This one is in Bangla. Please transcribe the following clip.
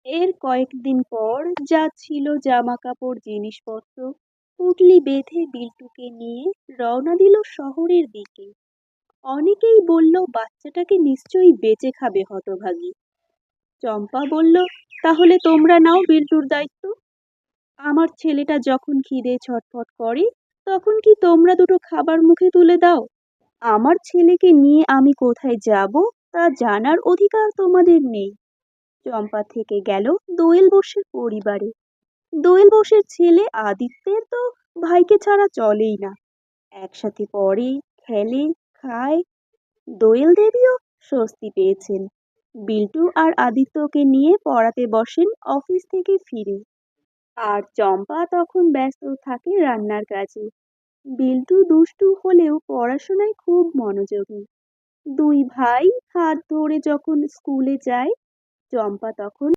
এর কয়েকদিন পর যা ছিল জামাকাপড় জিনিসপত্র পুঁটলি বেঁধে বিল্টুকে নিয়ে রওনা দিল শহরের দিকে। অনেকেই বলল বাচ্চাটাকে নিশ্চয়ই বেঁচে খাবে হতভাগী। চম্পা বলল, তাহলে তোমরা নাও বিল্টুর দায়িত্ব। আমার ছেলেটা যখন খিদে ছটফট করে তখন কি তোমরা দুটো খাবার মুখে তুলে দাও? আমার ছেলেকে নিয়ে আমি কোথায় যাব তা জানার অধিকার তোমাদের নেই। চম্পা থেকে গেল দোয়েল বোসের পরিবারে। দোয়েল বোসের ছেলে আদিত্যের তো ভাইকে ছাড়া চলেই না। একসাথে পড়ে, খেলে, খায়। দোয়েল দেবীও স্বস্তি পেয়েছেন। বিল্টু আর আদিত্যকে নিয়ে পড়াতে বসেন অফিস থেকে ফিরে। আর চম্পা তখন ব্যস্ত থাকে রান্নার কাজে। বিল্টু দুষ্টু হলেও পড়াশোনায় খুব মনোযোগী। দুই ভাই হাত ধরে যখন স্কুলে যায়, চম্পা তখন